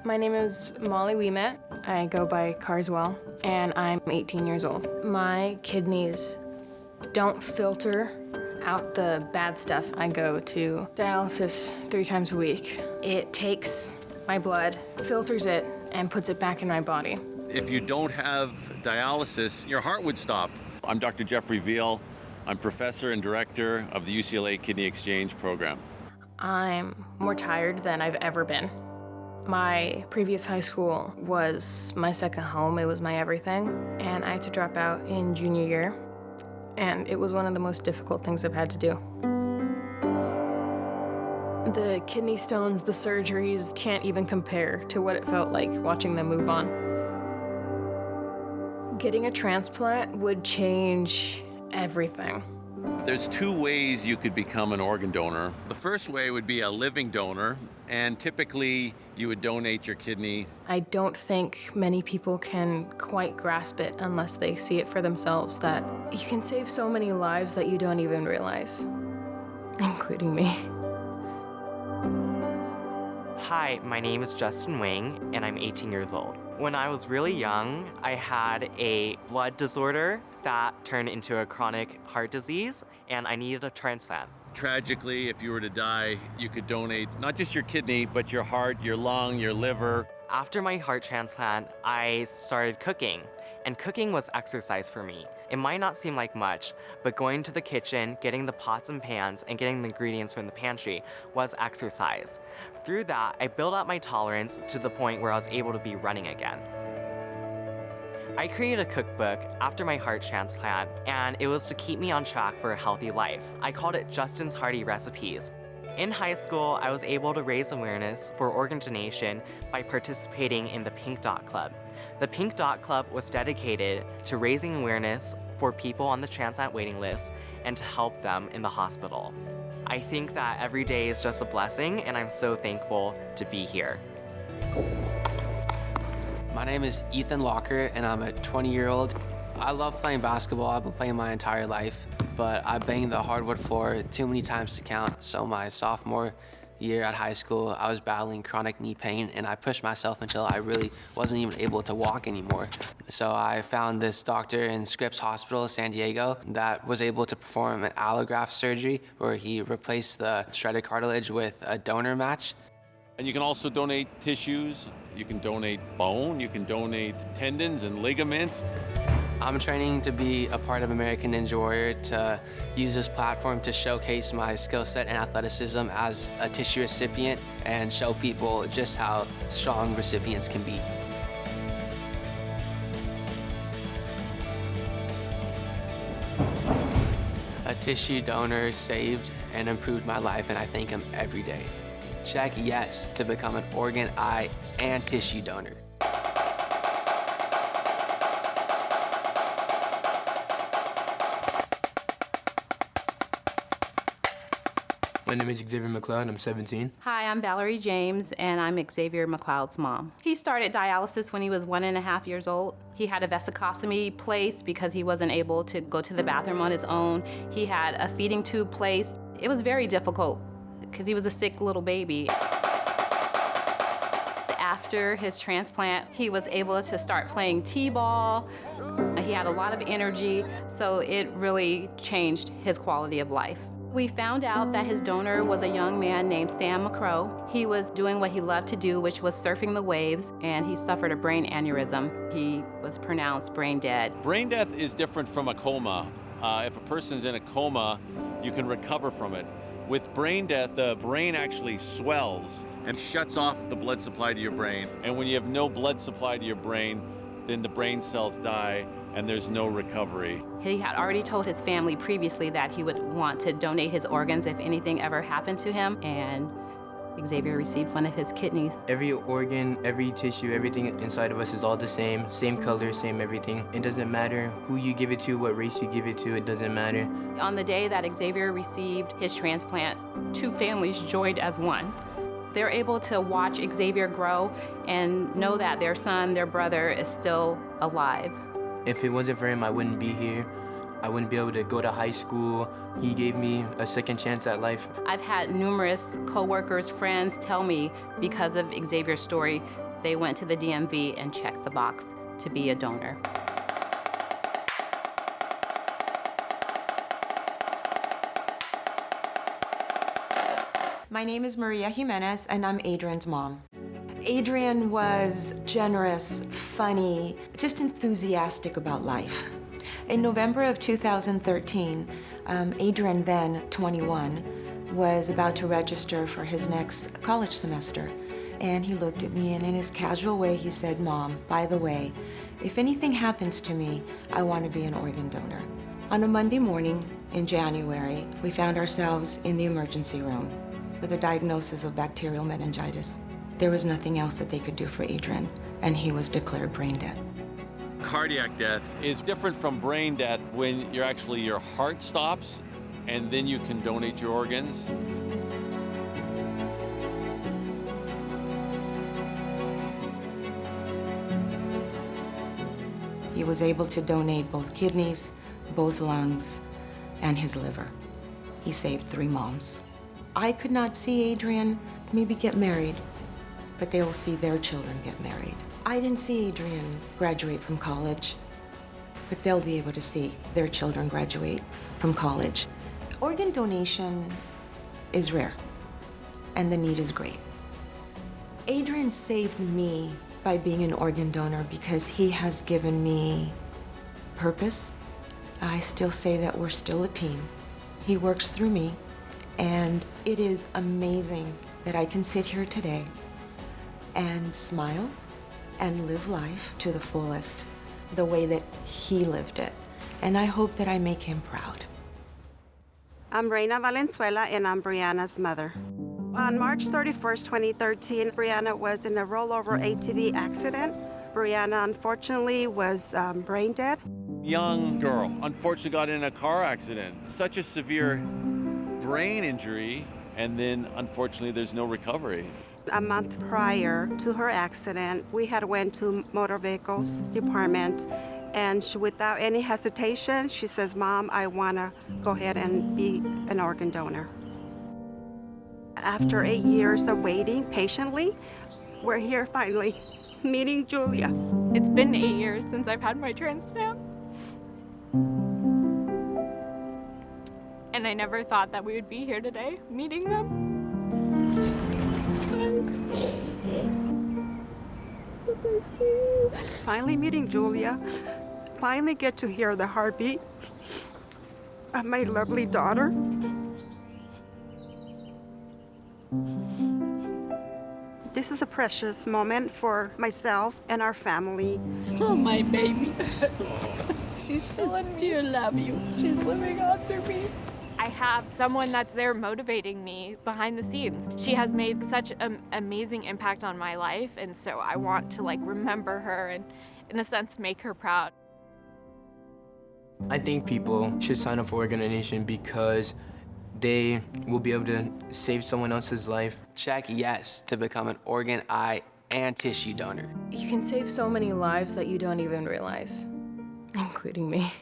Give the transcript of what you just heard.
My name is Molly Ouimet. I go by Carswell, and I'm 18 years old. My kidneys don't filter out the bad stuff. I go to dialysis 3 times a week. It takes my blood, filters it, and puts it back in my body. If you don't have dialysis, your heart would stop. I'm Dr. Jeffrey Veal. I'm professor and director of the UCLA Kidney Exchange program. I'm more tired than I've ever been. My previous high school was my second home. It was my everything, and I had to drop out in junior year, and it was one of the most difficult things I've had to do. The kidney stones, the surgeries can't even compare to what it felt like watching them move on. Getting a transplant would change everything. There's 2 ways you could become an organ donor. The first way would be a living donor, and typically you would donate your kidney. I don't think many people can quite grasp it unless they see it for themselves, that you can save so many lives that you don't even realize, including me. Hi, my name is Justin Wing, and I'm 18 years old. When I was really young, I had a blood disorder that turned into a chronic heart disease, and I needed a transplant. Tragically, if you were to die, you could donate not just your kidney, but your heart, your lung, your liver. After my heart transplant, I started cooking, and cooking was exercise for me. It might not seem like much, but going to the kitchen, getting the pots and pans, and getting the ingredients from the pantry was exercise. Through that, I built up my tolerance to the point where I was able to be running again. I created a cookbook after my heart transplant, and it was to keep me on track for a healthy life. I called it Justin's Hearty Recipes. In high school, I was able to raise awareness for organ donation by participating in the Pink Dot Club. The Pink Dot Club was dedicated to raising awareness for people on the transplant waiting list and to help them in the hospital. I think that every day is just a blessing, and I'm so thankful to be here. My name is Ethan Locker, and I'm a 20-year-old. I love playing basketball. I've been playing my entire life, but I banged the hardwood floor too many times to count. So my sophomore year at high school, I was battling chronic knee pain, and I pushed myself until I really wasn't even able to walk anymore. So I found this doctor in Scripps Hospital, San Diego, that was able to perform an allograft surgery where he replaced the shredded cartilage with a donor match. And you can also donate tissues, you can donate bone, you can donate tendons and ligaments. I'm training to be a part of American Ninja Warrior, to use this platform to showcase my skill set and athleticism as a tissue recipient and show people just how strong recipients can be. A tissue donor saved and improved my life, and I thank him every day. Check yes to become an organ, eye, and tissue donor. My name is Xavier McLeod, I'm 17. Hi, I'm Valerie James, and I'm Xavier McLeod's mom. He started dialysis when he was 1.5 years old. He had a vesicostomy placed because he wasn't able to go to the bathroom on his own. He had a feeding tube placed. It was very difficult because he was a sick little baby. After his transplant, he was able to start playing t-ball. He had a lot of energy, so it really changed his quality of life. We found out that his donor was a young man named Sam McCrow. He was doing what he loved to do, which was surfing the waves, and he suffered a brain aneurysm. He was pronounced brain dead. Brain death is different from a coma. If a person's in a coma, you can recover from it. With brain death, the brain actually swells and shuts off the blood supply to your brain. And when you have no blood supply to your brain, then the brain cells die and there's no recovery. He had already told his family previously that he would want to donate his organs if anything ever happened to him, and Xavier received one of his kidneys. Every organ, every tissue, everything inside of us is all the same color, same everything. It doesn't matter who you give it to, what race you give it to, it doesn't matter. On the day that Xavier received his transplant, 2 families joined as one. They're able to watch Xavier grow and know that their son, their brother, is still alive. If it wasn't for him, I wouldn't be here. I wouldn't be able to go to high school. He gave me a second chance at life. I've had numerous coworkers, friends tell me because of Xavier's story, they went to the DMV and checked the box to be a donor. My name is Maria Jimenez, and I'm Adrian's mom. Adrian was generous, funny, just enthusiastic about life. In November of 2013, Adrian, then 21, was about to register for his next college semester. And he looked at me, and in his casual way, he said, "Mom, by the way, if anything happens to me, I want to be an organ donor." On a Monday morning in January, we found ourselves in the emergency room with a diagnosis of bacterial meningitis. There was nothing else that they could do for Adrian, and he was declared brain dead. Cardiac death is different from brain death when your heart stops and then you can donate your organs. He was able to donate both kidneys, both lungs, and his liver. He saved 3 moms. I could not see Adrian maybe get married, but they will see their children get married. I didn't see Adrian graduate from college, but they'll be able to see their children graduate from college. Organ donation is rare, and the need is great. Adrian saved me by being an organ donor because he has given me purpose. I still say that we're still a team. He works through me, and it is amazing that I can sit here today and smile and live life to the fullest, the way that he lived it. And I hope that I make him proud. I'm Brianna Valenzuela, and I'm Brianna's mother. On March 31st, 2013, Brianna was in a rollover ATV accident. Brianna, unfortunately, was brain dead. Young girl, unfortunately got in a car accident. Such a severe brain injury, and then unfortunately there's no recovery. A month prior to her accident, we had went to motor vehicles department, and without any hesitation, she says, "Mom, I want to go ahead and be an organ donor." After 8 years of waiting patiently, we're here finally, meeting Julia. It's been 8 years since I've had my transplant. And I never thought that we would be here today, meeting them. Finally meeting Julia, finally get to hear the heartbeat of my lovely daughter. This is a precious moment for myself and our family. Oh, my baby. She's still in me. I love you. She's living on through me. I have someone that's there motivating me behind the scenes. She has made such an amazing impact on my life, and so I want to remember her and, in a sense, make her proud. I think people should sign up for organ donation because they will be able to save someone else's life. Check yes to become an organ, eye, and tissue donor. You can save so many lives that you don't even realize, including me.